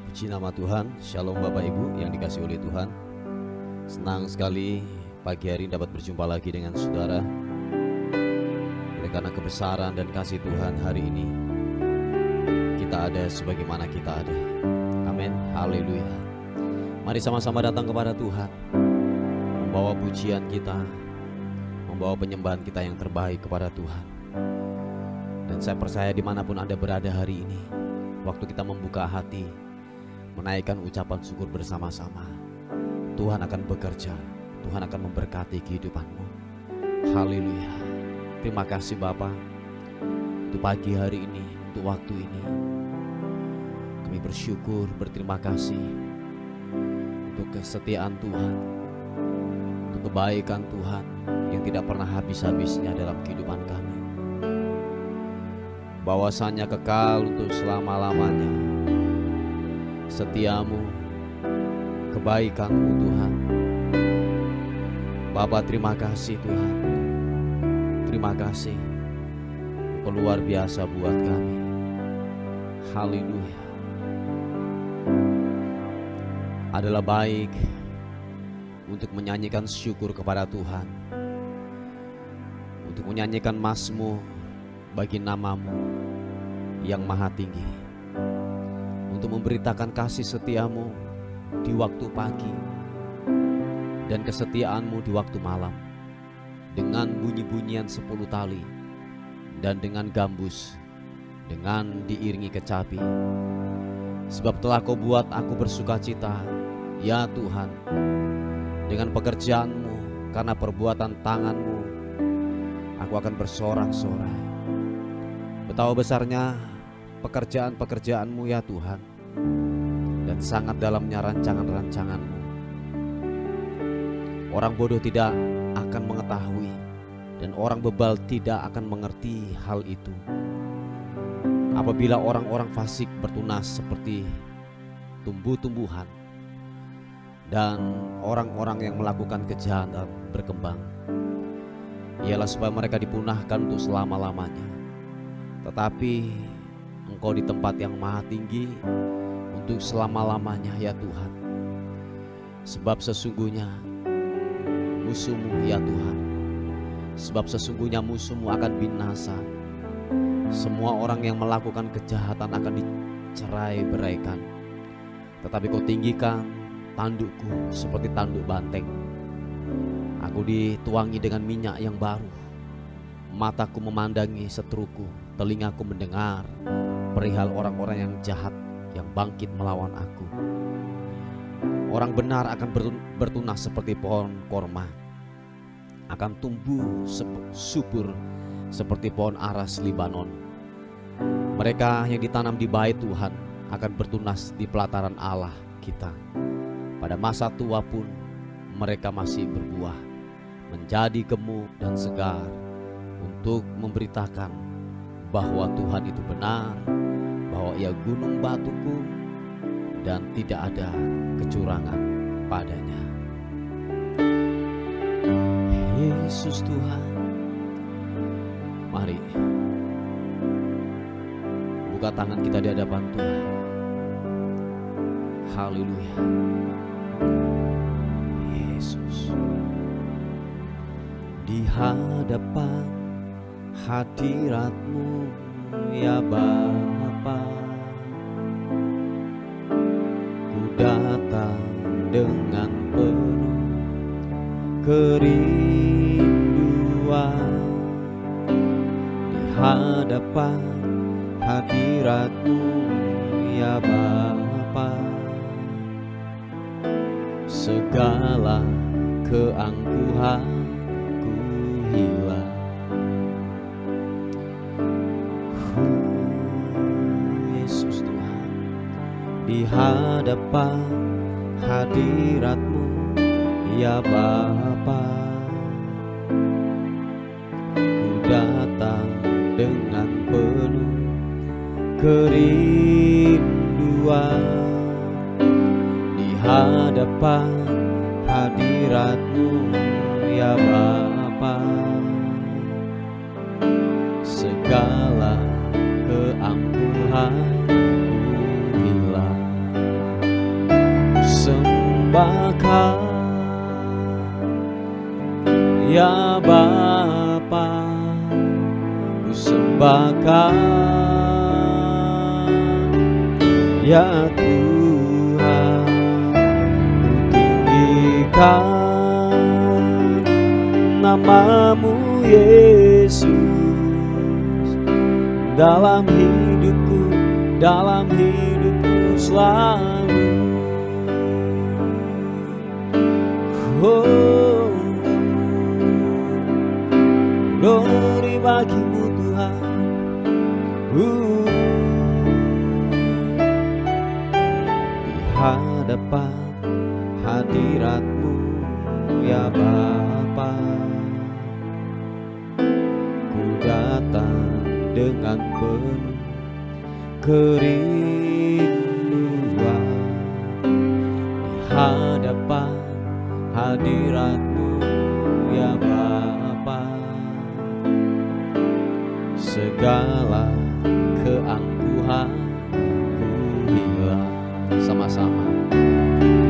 Puji nama Tuhan. Shalom Bapak Ibu yang dikasihi oleh Tuhan. Senang sekali pagi hari dapat berjumpa lagi dengan saudara. Oleh karena kebesaran dan kasih Tuhan, hari ini kita ada sebagaimana kita ada. Amin. Haleluya. Mari sama-sama datang kepada Tuhan, membawa pujian kita, membawa penyembahan kita yang terbaik kepada Tuhan. Dan saya percaya dimanapun Anda berada hari ini, waktu kita membuka hati, menaikkan ucapan syukur bersama-sama, Tuhan akan bekerja, Tuhan akan memberkati kehidupanmu. Haleluya. Terima kasih Bapa untuk pagi hari ini, untuk waktu ini. Kami bersyukur, berterima kasih untuk kesetiaan Tuhan, untuk kebaikan Tuhan yang tidak pernah habis-habisnya dalam kehidupan kami. Bahwasanya kekal untuk selama-lamanya. Setiamu, kebaikanmu Tuhan. Bapa, terima kasih Tuhan. Terima kasih, Engkau luar biasa buat kami. Haleluya. Adalah baik untuk menyanyikan syukur kepada Tuhan, untuk menyanyikan mazmur bagi namamu yang maha tinggi, untuk memberitakan kasih setiamu di waktu pagi dan kesetiaanmu di waktu malam, dengan bunyi-bunyian 10 tali dan dengan gambus, dengan diiringi kecapi. Sebab telah Kau buat aku bersukacita, ya Tuhan, dengan pekerjaanmu, karena perbuatan tanganmu aku akan bersorak-sorai. Betapa besarnya pekerjaan-pekerjaanmu ya Tuhan, dan sangat dalamnya rancangan-rancanganmu. Orang bodoh tidak akan mengetahui, dan orang bebal tidak akan mengerti hal itu. Apabila orang-orang fasik bertunas seperti tumbuh-tumbuhan, dan orang-orang yang melakukan kejahatan berkembang, ialah supaya mereka dipunahkan untuk selama-lamanya. Tetapi Engkau di tempat yang maha tinggi untuk selama-lamanya ya Tuhan. Sebab sesungguhnya musuhmu ya Tuhan, sebab sesungguhnya musuhmu akan binasa. Semua orang yang melakukan kejahatan akan dicerai-beraikan. Tetapi Kau tinggikan tandukku seperti tanduk banteng. Aku dituangi dengan minyak yang baru. Mataku memandangi seteruku, telingaku mendengar perihal orang-orang yang jahat yang bangkit melawan aku. Orang benar akan bertunas seperti pohon korma, akan tumbuh subur seperti pohon aras Libanon. Mereka yang ditanam di bait Tuhan akan bertunas di pelataran Allah kita. Pada masa tua pun mereka masih berbuah, menjadi gemuk dan segar, untuk memberitakan bahwa Tuhan itu benar, bahwa Ia gunung batuku dan tidak ada kecurangan padanya. Yesus Tuhan, mari buka tangan kita di hadapan Tuhan. Haleluya. Yesus, di hadapan hadirat-Mu ya Bapa, ku datang dengan penuh kerinduan. Di hadapan hadirat-Mu ya Bapa, segala keangkuhanku hilang. Yesus Tuhan, di hadapan hadirat-Mu ya Bapa, ku datang dengan penuh kerinduan. Di hadapan hadirat-Mu ya Bapa, segala keangkuhanku hilang. sembahkan, ya Bapa, ku sembahkan, ya Tuhan, ku tinggikan nama-Mu Yesus dalam hidupku selalu. Oh, glory bagi-Mu Tuhan. Di hadapan hadirat-Mu ya Bapa, ku datang dengan penuh kerinduan. Di hadapan hadirat-Mu ya Bapa, segala keangkuhan ku hilang. Sama-sama ku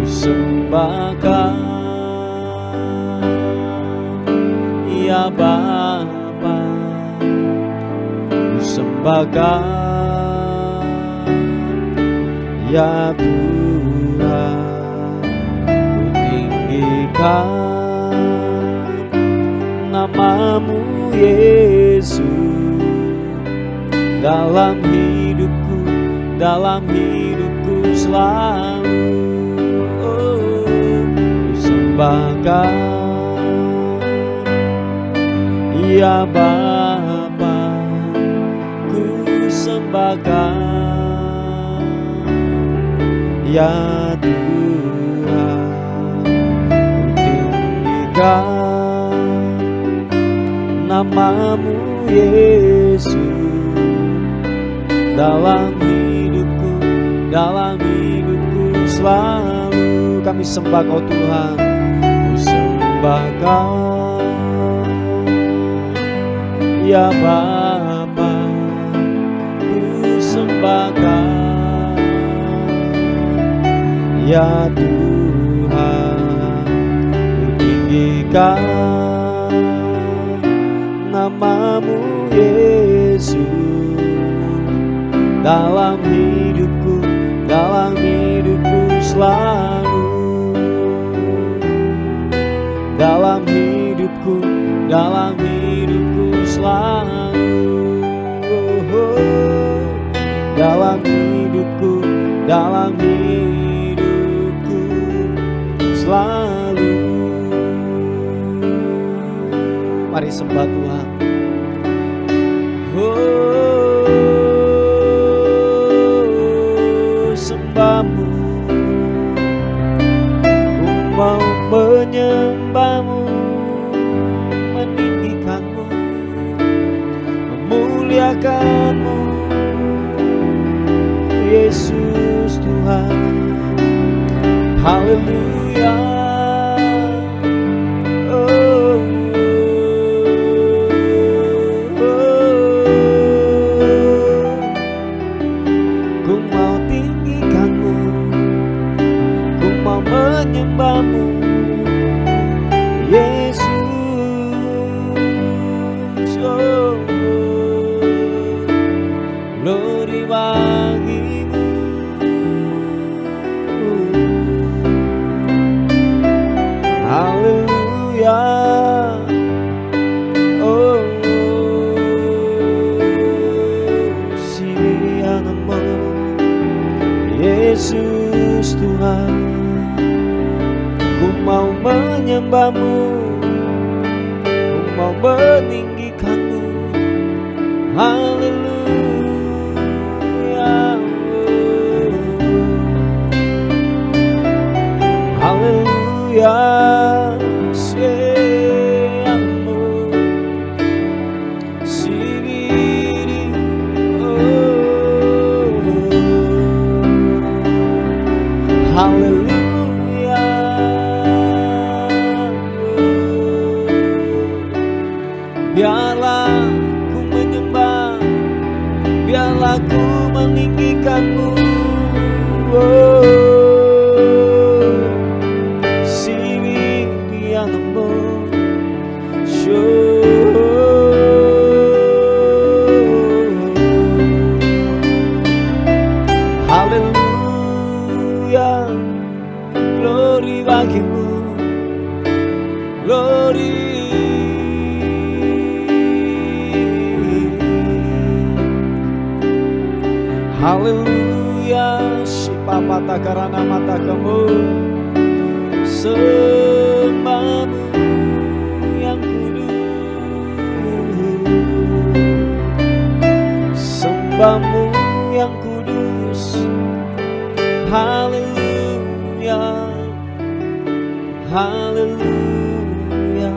sembahkan, ya Bapa, ku sembahkan, ya Tuhan, ku tinggikan nama-Mu Yesus dalam hidupku selalu. Oh, ku sembahkan, ya Bapa, ku sembahkan, ya Tuhan, ku tinggikan nama-Mu Yesus dalam hidupku selalu. Kami sembah Kau Tuhan, ku sembahkan, ya Bapa, ku sembahkan, ya Tuhan, ku tinggikan nama-Mu Yesus dalam hidupku selalu. Dalam hidupku selalu. Oh, dalam hidupku selalu. Mari sembah Tuhan. Oh, sembah-Mu, ku mau menyembah-Mu, meninggikan-Mu, memuliakan-Mu, Yesus Tuhan. Haleluya. Menyembah-Mu Yesus. Oh, glory bagi-Mu. Haleluya. Oh, silihan-Mu Yesus Tuhan. Ku mau menyembah-Mu, ku mau meninggikan-Mu. Haleluya. Haleluya. Siamu sibiri. Oh, haleluya. Biarlah ku menyembah, biarlah ku meninggikan-Mu. Oh, Haleluya, Shipapata karana mata kamu, sembahmu yang kudus, sembahmu yang kudus. Haleluya, haleluya.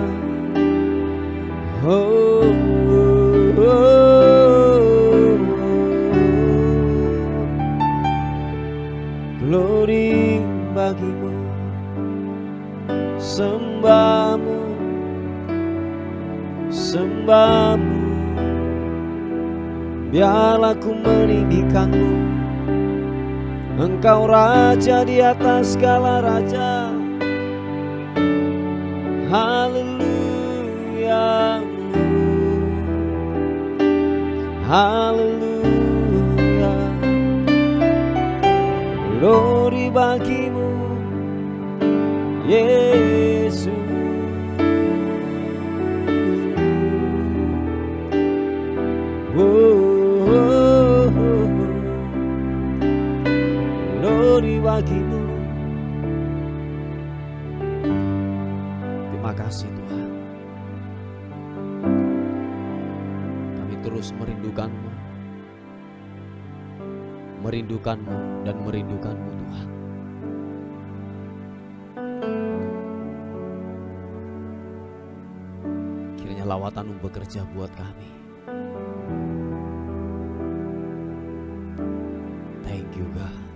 Oh, oh, oh. Glory bagimu, sembahmu, sembahmu. Biarlah ku meninggikanmu, Engkau Raja di atas segala raja. Haleluya, haleluya. Glory bagimu, Yesus. Oh, oh, oh. Glory bagimu. Terima kasih Tuhan. Kami terus merindukanmu, merindukanmu dan merindukanmu Tuhan. Kiranya lawatanmu bekerja buat kami. Thank you God.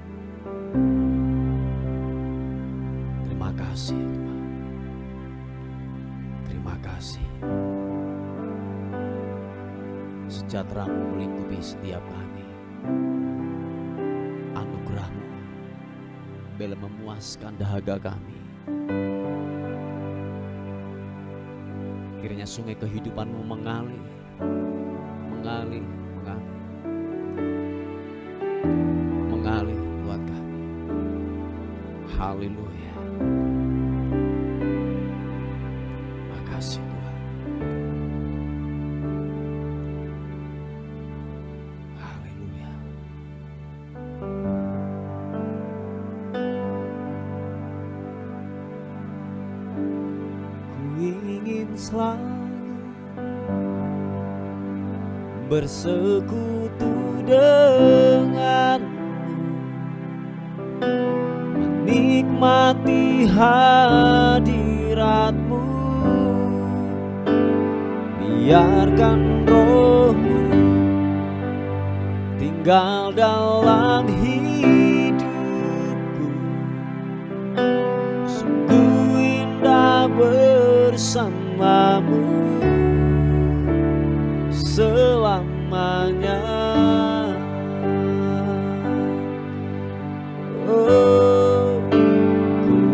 Terima kasih Tuhan. Terima kasih. Sejahtera-Mu melingkupi setiap kami. Anugerah-Mu bela memuaskan dahaga kami. Kiranya sungai kehidupan-Mu mengalir, mengalir, mengalir, mengalir buat kami. Haleluya. Makasih Tuhan. Haleluya. Ku ingin selalu bersekutu denganmu, menikmati hadirat-Mu. Biarkan Roh-Mu tinggal dalam hidupku. Sungguh indah bersama-Mu selamanya. Oh, ku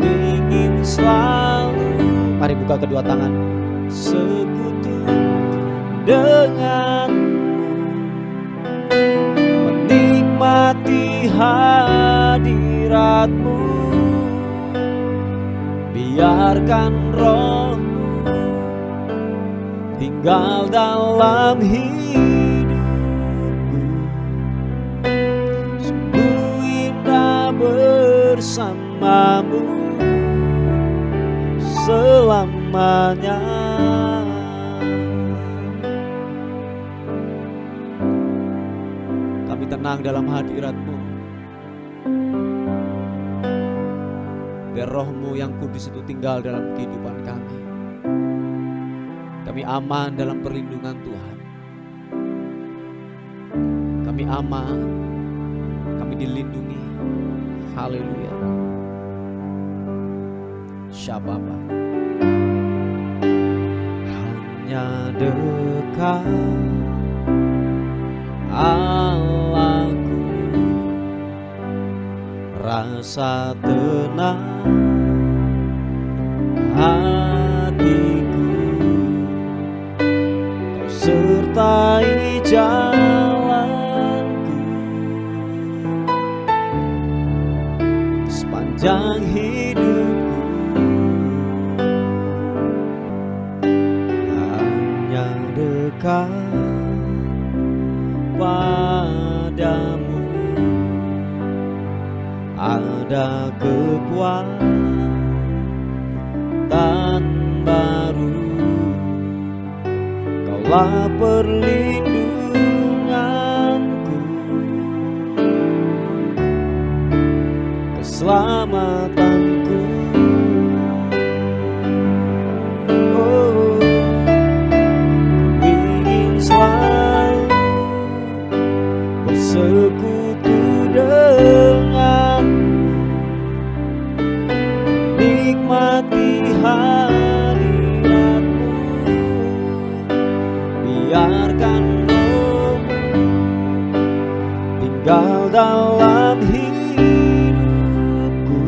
ingin selalu, mari buka kedua tangan, sekutu denganmu, menikmati hadirat-Mu. Biarkan Roh-Mu tinggal dalam hidupku. Sungguh indah bersama-Mu selamanya. Kami tenang dalam hadirat-Mu. Biar Roh-Mu yang kudus itu tinggal dalam kehidupan kami. Kami aman dalam perlindungan Tuhan. Kami aman, kami dilindungi. Haleluya. Syababa. Hanya dekat Allahku, rasa tenang hatiku. Kau sertai jalanku sepanjang hidupku. Hanya dekat padamu, ada kekuatan baru. Kaulah perlindunganku, keselamatanku. Oh, ku ingin selalu bersekutu dengan, nikmati hadiratmu. Biarkan Roh-Mu tinggal dalam hidupku.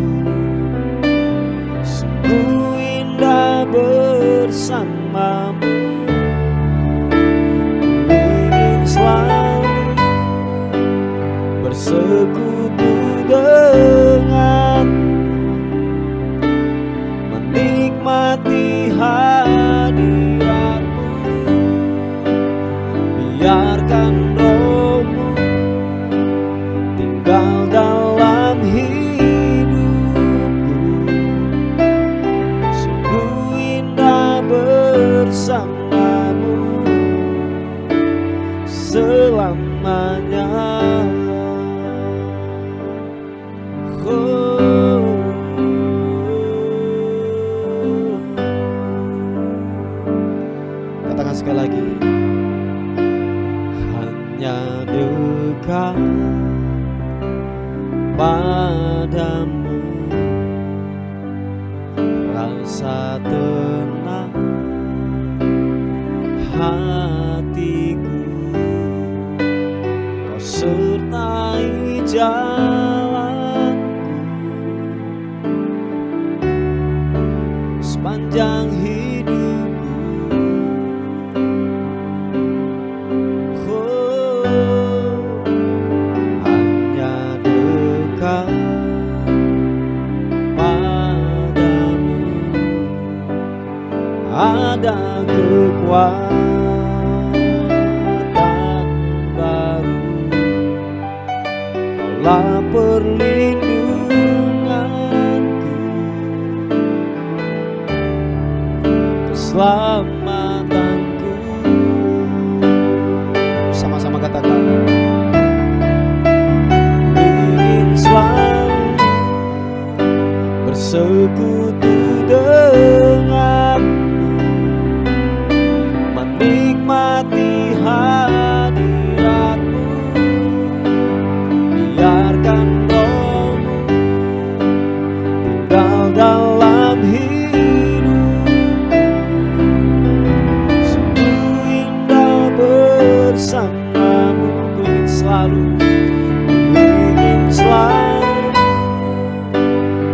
Sungguh indah bersamamu. Ingin selalu bersekutu dengan, menikmati hadiratmu. Biarkan Roh-Mu tinggal dalam hidupku. Sungguh indah bersamamu selamanya. Oh, katakan sekali lagi. Hanya dekat padamu, rasa tenang hatiku. Kau sertai jalanku sepanjang hidupku. Hanya dekat padamu ada kekuatan baru. Kaulah perlindunganku, keselamatanku. Sama-sama katakan. Ingin selalu bersekutu dengan, menikmati hadiratmu. Biarkan Roh-Mu tinggal dalam hidupku. Sungguh indah bersamamu. Ku ingin selalu, ku ingin selalu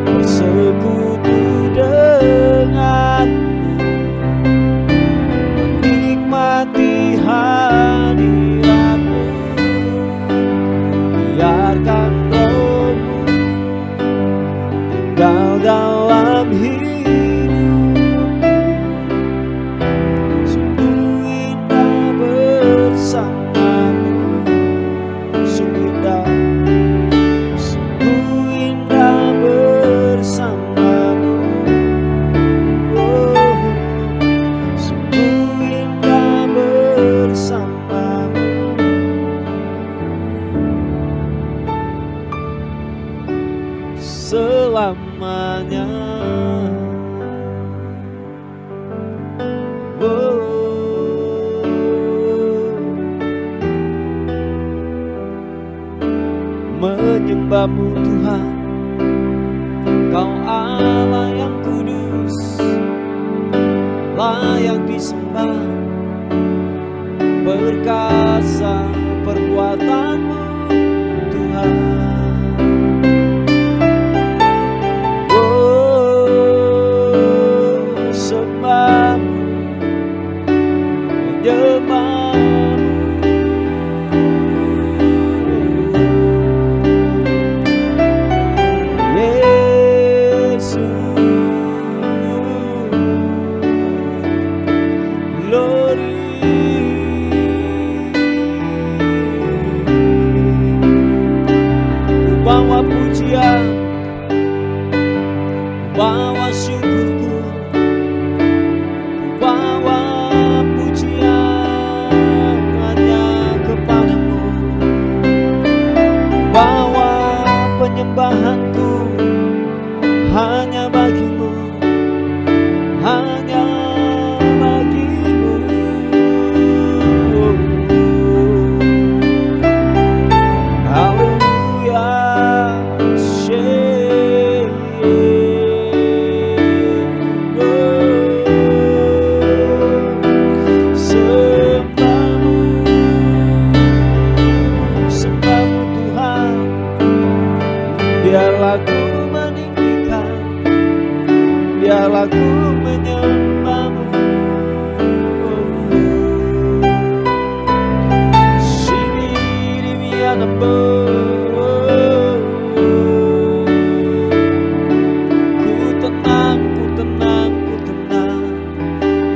bersekutu dengan, menikmati hadiratmu. Biarkan Roh-Mu tinggal dalam hidupku. Sungguh indah bersamamu. Sungguh indah, sungguh indah bersamamu. Oh, sungguh indah bersamamu selamanya. Oh, menyembah-Mu Tuhan, Kau Allah yang kudus, layak disembah. Perkasa perbuatan-Mu Tuhan. Oh, sembah-Mu, menyembah-Mu. Yesus, glory. Ku bawa pujian penyembahanku hanya bagimu, hanya bagimu. Haleluya, sembahmu Tuhan, biarlah ku meninggikan, biarlah ku menyembahmu. Shibirimiyanambo, ku tenang, ku tenang, ku tenang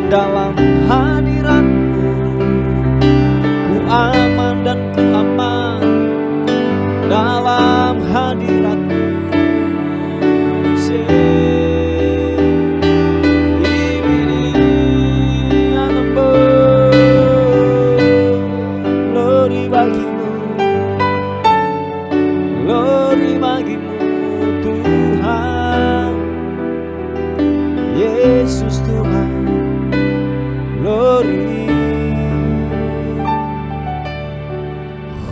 dalam hadiratmu. Ku aman dan ku aman dalam hadiratmu. Glory bagimu, glory bagimu Tuhan, Yesus Tuhan, glory.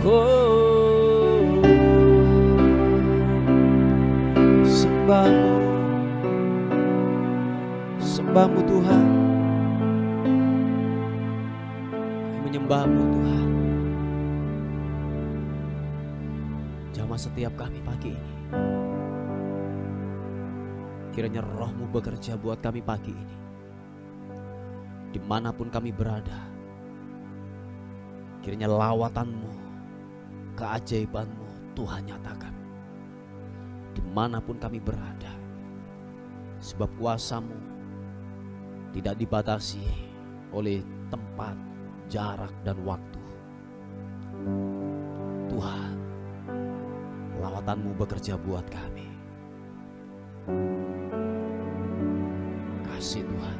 Oh, sembahmu, sembahmu Tuhan, kami menyembahmu Tuhan. Jamah setiap kami pagi ini, kiranya rohmu bekerja buat kami pagi ini, dimanapun kami berada. Kiranya lawatanmu, keajaibanmu Tuhan nyatakan dimanapun kami berada, sebab kuasamu tidak dibatasi oleh tempat, jarak, dan waktu. Tuhan, lawatanmu bekerja buat kami. Kasih Tuhan.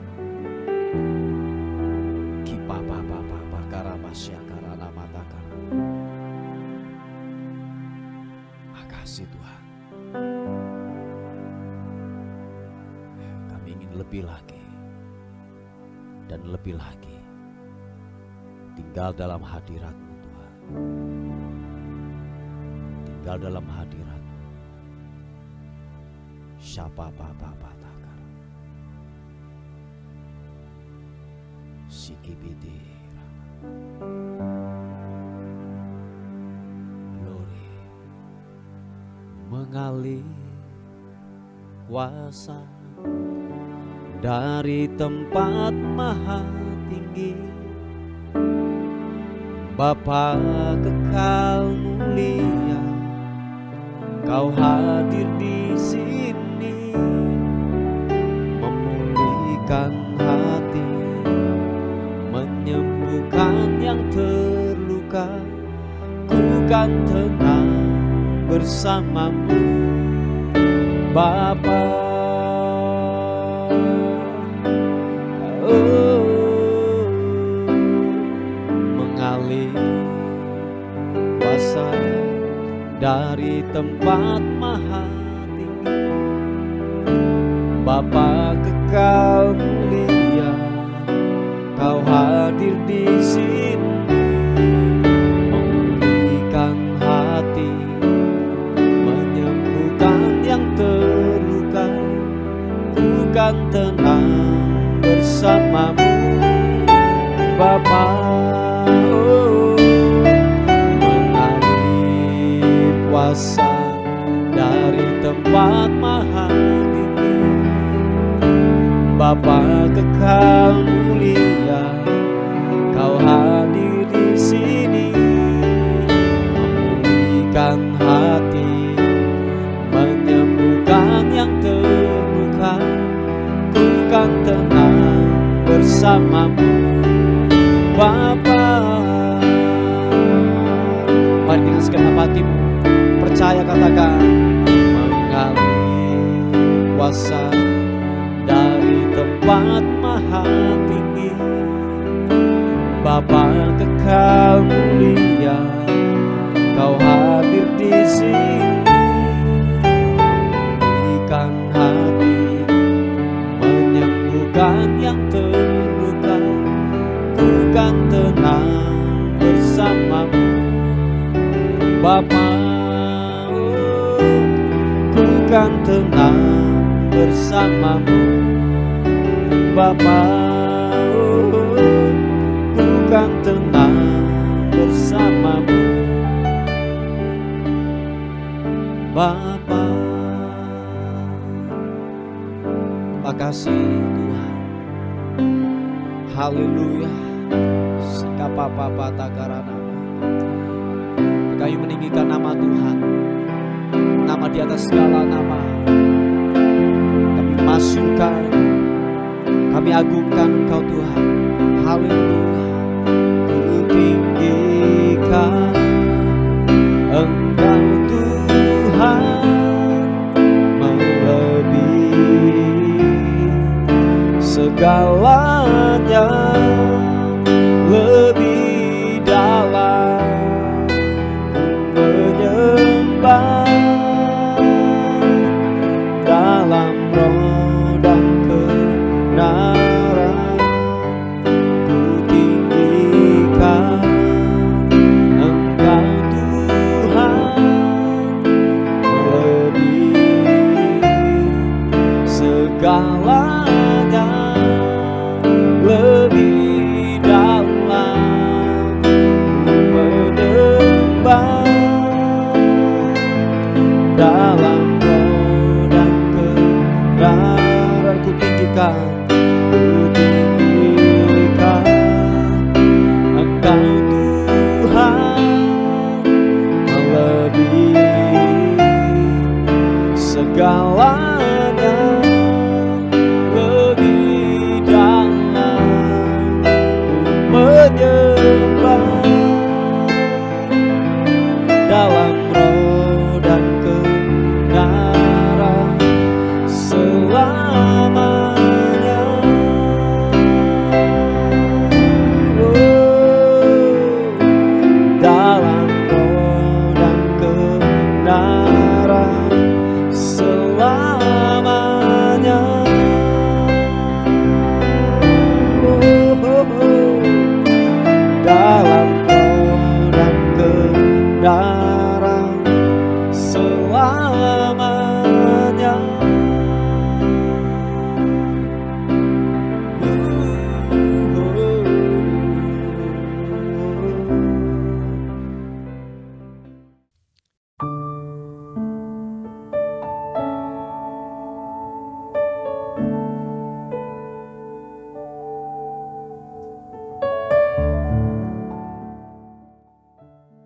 Makasih Tuhan. Kami ingin lebih lagi dan lebih lagi tinggal dalam hadirat-Mu Tuhan. Tinggal dalam hadirat-Mu. Syapa Bapa Takar Sikibidi Glory mengalir kuasa dari tempat maha tinggi. Bapa kekal mulia, Kau hadir di sini, memulihkan hati, menyembuhkan yang terluka. Ku kan tenang bersamamu, Bapa. Oh, mengalir kuasa dari tempat maha tinggi. Bapa kekal mulia, Kau hadir di sini, memulihkan hati, menyembuhkan yang terluka. Ku kan tenang bersamamu, Bapa. Oh, mengalir kuasa dari tempat maha tinggi. Bapa kekal mulia, Kau hadir di sini, memulihkan hati, menyembuhkan yang terluka. Ku kan tenang bersamamu, Bapa. Mari dengan segenap hatimu percaya, katakan, mengalir kuasa dari tempat maha tinggi. Bapa kekal mulia, Kau hadir di sini, kan tenang bersamamu Bapa, ku kan tenang bersamamu Bapa. Terima kasih Tuhan. Haleluya. Sikapapa takarana. Kami meninggikan nama Tuhan, nama di atas segala nama. Kami masukkan, kami agungkan Engkau Tuhan. Haleluya. Ku tinggikan Engkau Tuhan, segalanya, lebih dalam menyembah dalam roh dan kebenaran. Ku tinggikan Engkau Tuhan, lebih segalanya, lebih dalam menyembah dalam roh dan kebenaran. Ku tinggikan Engkau Tuhan, lebih segalanya, lebih dalam menyembah dalam roh dan kebenaran selamanya. Dalam roh dan kebenaran selamanya. Dalam roh dan kebenaran selamanya.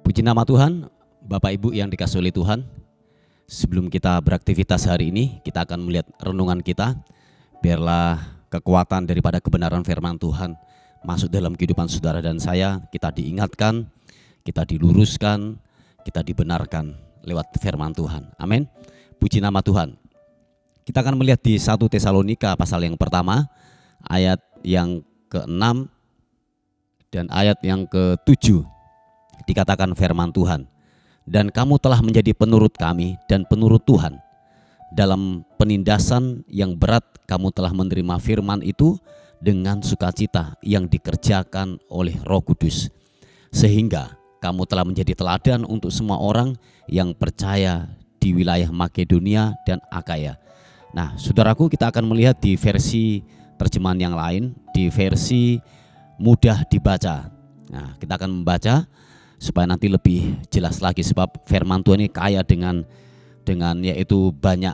Puji nama Tuhan, Bapak Ibu yang dikasihi oleh Tuhan. Sebelum kita beraktivitas hari ini, kita akan melihat renungan kita. Biarlah kekuatan daripada kebenaran firman Tuhan masuk dalam kehidupan saudara dan saya. Kita diingatkan, kita diluruskan, kita dibenarkan lewat firman Tuhan. Amin. Puji nama Tuhan. Kita akan melihat di 1 Tesalonika pasal yang pertama, ayat yang ke-6 dan ayat yang ke-7. Dikatakan firman Tuhan, dan kamu telah menjadi penurut kami dan penurut Tuhan. Dalam penindasan yang berat kamu telah menerima firman itu dengan sukacita yang dikerjakan oleh Roh Kudus, sehingga kamu telah menjadi teladan untuk semua orang yang percaya di wilayah Makedonia dan Akaya. Nah, saudaraku, kita akan melihat di versi terjemahan yang lain, di versi mudah dibaca. Nah, kita akan membaca supaya nanti lebih jelas lagi, sebab firman Tuhan ini kaya dengan yaitu banyak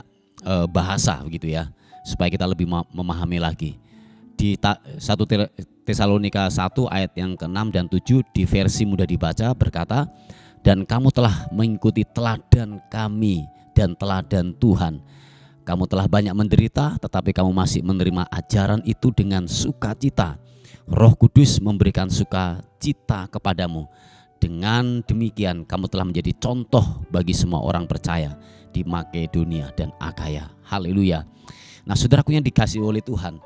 bahasa begitu ya, supaya kita lebih memahami lagi. Di 1 Tesalonika 1 ayat yang ke-6 dan 7 di versi mudah dibaca berkata, dan kamu telah mengikuti teladan kami dan teladan Tuhan. Kamu telah banyak menderita, tetapi kamu masih menerima ajaran itu dengan sukacita. Roh Kudus memberikan sukacita kepadamu. Dengan demikian kamu telah menjadi contoh bagi semua orang percaya di Makedonia dan Akaya. Haleluya. Nah, saudaraku yang dikasihi oleh Tuhan,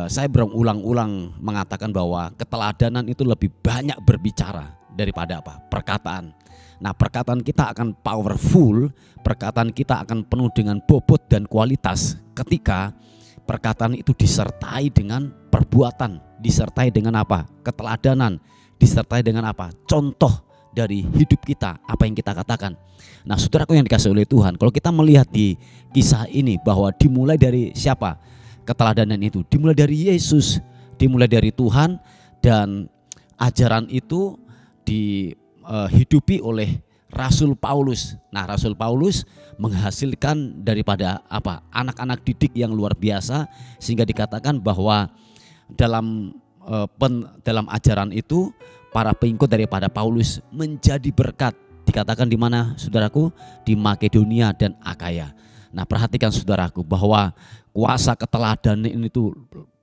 saya berulang-ulang mengatakan bahwa keteladanan itu lebih banyak berbicara daripada perkataan. Nah, perkataan kita akan powerful, perkataan kita akan penuh dengan bobot dan kualitas ketika perkataan itu disertai dengan perbuatan, disertai dengan keteladanan, disertai dengan contoh dari hidup kita, apa yang kita katakan. Nah, saudaraku yang dikasihi oleh Tuhan, kalau kita melihat di kisah ini bahwa dimulai dari siapa keteladanan itu? Dimulai dari Yesus, dimulai dari Tuhan, dan ajaran itu dihidupi oleh Rasul Paulus. Nah, Rasul Paulus menghasilkan daripada apa? Anak-anak didik yang luar biasa, sehingga dikatakan bahwa dalam ajaran itu para pengikut daripada Paulus menjadi berkat. Dikatakan di mana, saudaraku? Di Makedonia dan Akaya. Nah, perhatikan saudaraku bahwa kuasa keteladanan itu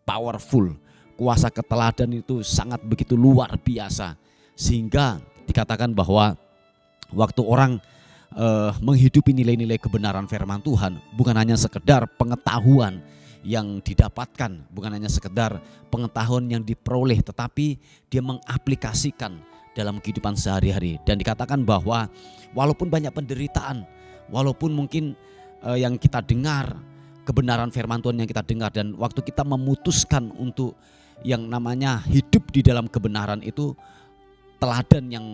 powerful. Kuasa keteladan itu sangat begitu luar biasa, sehingga dikatakan bahwa waktu orang menghidupi nilai-nilai kebenaran firman Tuhan, bukan hanya sekedar pengetahuan yang didapatkan, bukan hanya sekedar pengetahuan yang diperoleh, tetapi dia mengaplikasikan dalam kehidupan sehari-hari. Dan dikatakan bahwa walaupun banyak penderitaan, walaupun mungkin yang kita dengar, kebenaran firman Tuhan yang kita dengar, dan waktu kita memutuskan untuk yang namanya hidup di dalam kebenaran itu, teladan yang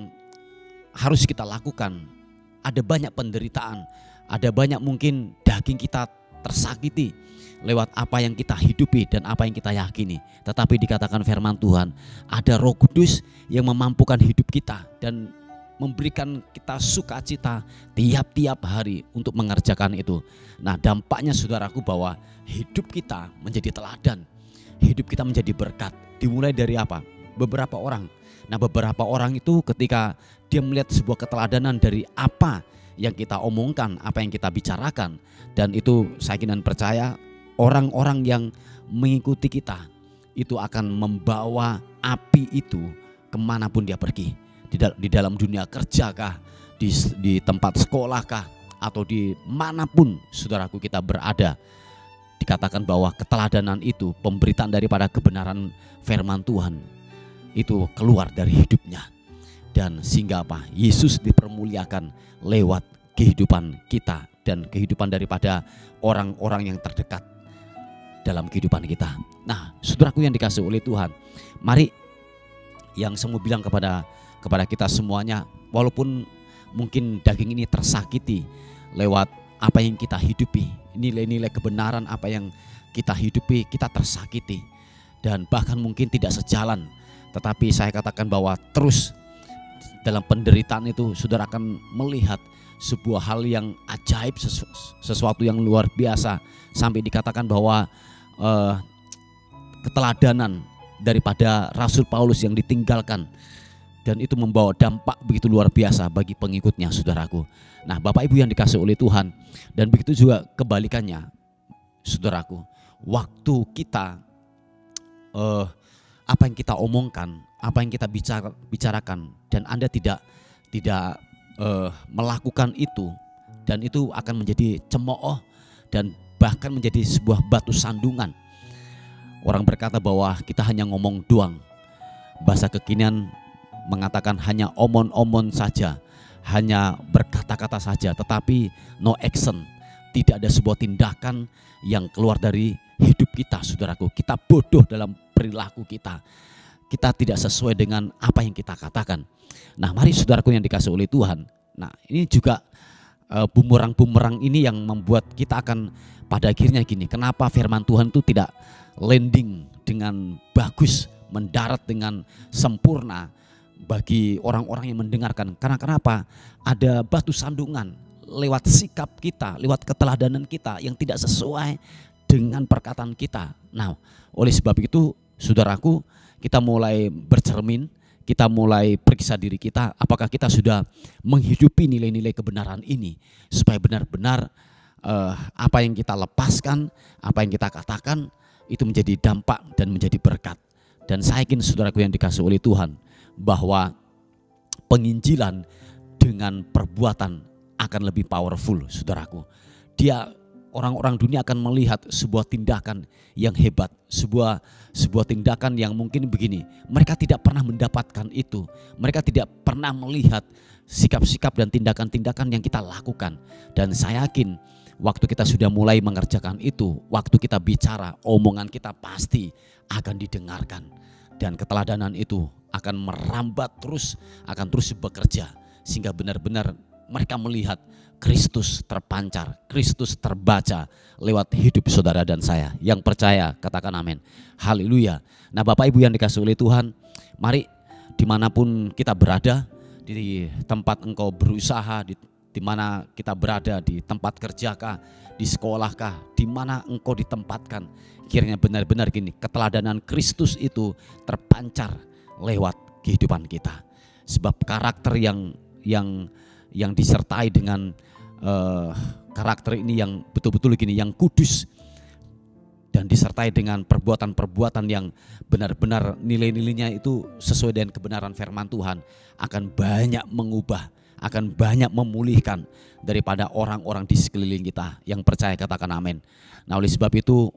harus kita lakukan. Ada banyak penderitaan, ada banyak mungkin daging kita tersakiti lewat apa yang kita hidupi dan apa yang kita yakini. Tetapi dikatakan firman Tuhan, ada Roh Kudus yang memampukan hidup kita dan memberikan kita sukacita tiap-tiap hari untuk mengerjakan itu. Nah, dampaknya saudaraku bahwa hidup kita menjadi teladan, hidup kita menjadi berkat. Dimulai dari apa? Beberapa orang. Nah, beberapa orang itu ketika dia melihat sebuah keteladanan dari apa yang kita omongkan, apa yang kita bicarakan, dan itu saya yakin dan percaya orang-orang yang mengikuti kita itu akan membawa api itu kemanapun dia pergi. Di dalam dunia kerja kah, di tempat sekolah kah, atau di manapun saudaraku kita berada. Dikatakan bahwa keteladanan itu, pemberitaan daripada kebenaran firman Tuhan itu keluar dari hidupnya. Dan sehingga apa? Yesus dipermuliakan lewat kehidupan kita dan kehidupan daripada orang-orang yang terdekat dalam kehidupan kita. Nah, saudaraku yang dikasihi oleh Tuhan, mari yang saya mau bilang kepada kita semuanya, walaupun mungkin daging ini tersakiti lewat apa yang kita hidupi, nilai-nilai kebenaran apa yang kita hidupi, kita tersakiti dan bahkan mungkin tidak sejalan, tetapi saya katakan bahwa terus dalam penderitaan itu saudara akan melihat sebuah hal yang ajaib, sesuatu yang luar biasa, sampai dikatakan bahwa keteladanan daripada Rasul Paulus yang ditinggalkan, dan itu membawa dampak begitu luar biasa bagi pengikutnya, saudaraku. Nah, Bapak Ibu yang dikasihi oleh Tuhan, dan begitu juga kebalikannya, saudaraku. Waktu kita apa yang kita omongkan, apa yang kita bicarakan, dan Anda tidak melakukan itu, dan itu akan menjadi cemooh dan bahkan menjadi sebuah batu sandungan. Orang berkata bahwa kita hanya ngomong doang. Bahasa kekinian mengatakan hanya omon-omon saja, hanya berkata-kata saja, tetapi no action. Tidak ada sebuah tindakan yang keluar dari hidup kita, saudaraku. Kita bodoh dalam perilaku kita. Kita tidak sesuai dengan apa yang kita katakan. Nah, mari saudaraku yang dikasihi oleh Tuhan. Nah, ini juga bumerang-bumerang ini yang membuat kita akan pada akhirnya gini. Kenapa firman Tuhan itu tidak landing dengan bagus, mendarat dengan sempurna bagi orang-orang yang mendengarkan? Karena kenapa? Ada batu sandungan lewat sikap kita, lewat keteladanan kita yang tidak sesuai dengan perkataan kita. Nah, oleh sebab itu, saudaraku, kita mulai bercermin, kita mulai periksa diri kita, apakah kita sudah menghidupi nilai-nilai kebenaran ini, supaya benar-benar apa yang kita lepaskan, apa yang kita katakan, itu menjadi dampak dan menjadi berkat. Dan saya yakin saudaraku yang dikasihi oleh Tuhan, bahwa penginjilan dengan perbuatan akan lebih powerful, saudaraku. Orang-orang dunia akan melihat sebuah tindakan yang hebat, sebuah tindakan yang mungkin begini, mereka tidak pernah mendapatkan itu, mereka tidak pernah melihat sikap-sikap dan tindakan-tindakan yang kita lakukan. Dan saya yakin waktu kita sudah mulai mengerjakan itu, waktu kita bicara, omongan kita pasti akan didengarkan. Dan keteladanan itu akan merambat terus, akan terus bekerja, sehingga benar-benar mereka melihat Kristus terpancar, Kristus terbaca lewat hidup saudara dan saya. Yang percaya katakan amin. Haleluya. Nah Bapak Ibu yang dikasihi oleh Tuhan, mari dimanapun kita berada, di tempat engkau berusaha, di mana kita berada, di tempat kerjakah, di sekolahkah, di mana engkau ditempatkan, kiranya benar-benar gini, keteladanan Kristus itu terpancar lewat kehidupan kita. Sebab karakter yang disertai dengan karakter ini yang betul-betul gini, yang kudus, dan disertai dengan perbuatan-perbuatan yang benar-benar nilai-nilainya itu sesuai dengan kebenaran firman Tuhan, akan banyak mengubah, akan banyak memulihkan daripada orang-orang di sekeliling kita. Yang percaya katakan amin. Nah oleh sebab itu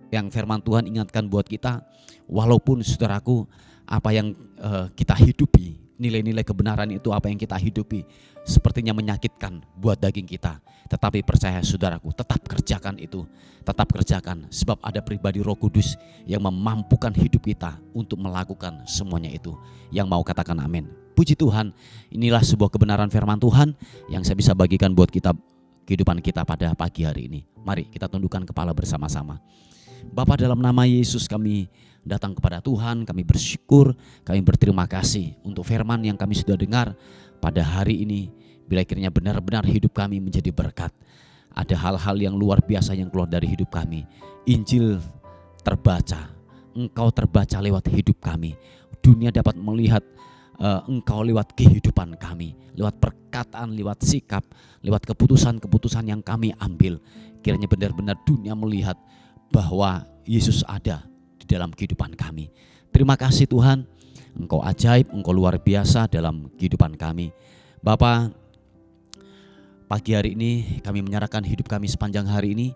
yang firman Tuhan ingatkan buat kita, walaupun saudaraku apa yang kita hidupi, nilai-nilai kebenaran itu apa yang kita hidupi sepertinya menyakitkan buat daging kita, tetapi percaya saudaraku, tetap kerjakan itu, tetap kerjakan, sebab ada pribadi Roh Kudus yang memampukan hidup kita untuk melakukan semuanya itu. Yang mau katakan amin. Puji Tuhan, inilah sebuah kebenaran firman Tuhan yang saya bisa bagikan buat kita, kehidupan kita pada pagi hari ini. Mari kita tundukkan kepala bersama-sama. Bapa, dalam nama Yesus kami datang kepada Tuhan, kami bersyukur, kami berterima kasih untuk firman yang kami sudah dengar pada hari ini. Bila kiranya benar-benar hidup kami menjadi berkat, ada hal-hal yang luar biasa yang keluar dari hidup kami. Injil terbaca, Engkau terbaca lewat hidup kami. Dunia dapat melihat Engkau lewat kehidupan kami, lewat perkataan, lewat sikap, lewat keputusan-keputusan yang kami ambil. Kiranya benar-benar dunia melihat bahwa Yesus ada di dalam kehidupan kami. Terima kasih Tuhan, Engkau ajaib, Engkau luar biasa dalam kehidupan kami. Bapa, pagi hari ini kami menyerahkan hidup kami sepanjang hari ini.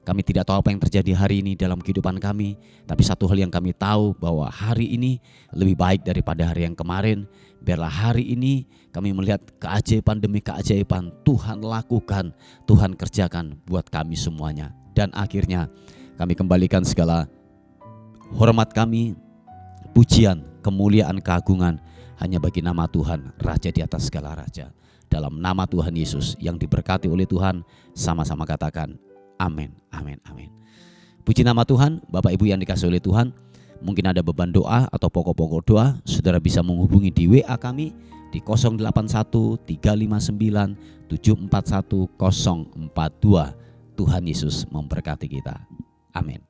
Kami tidak tahu apa yang terjadi hari ini dalam kehidupan kami, tapi satu hal yang kami tahu bahwa hari ini lebih baik daripada hari yang kemarin. Biarlah hari ini kami melihat keajaiban demi keajaiban Tuhan lakukan, Tuhan kerjakan buat kami semuanya. Dan akhirnya kami kembalikan segala hormat kami, pujian, kemuliaan, keagungan hanya bagi nama Tuhan, Raja di atas segala raja. Dalam nama Tuhan Yesus yang diberkati oleh Tuhan, sama-sama katakan amin, amin, amin. Puji nama Tuhan. Bapak Ibu yang dikasihi oleh Tuhan, mungkin ada beban doa atau pokok-pokok doa, saudara bisa menghubungi di WA kami di 081 359 741 042. Tuhan Yesus memberkati kita. Amin.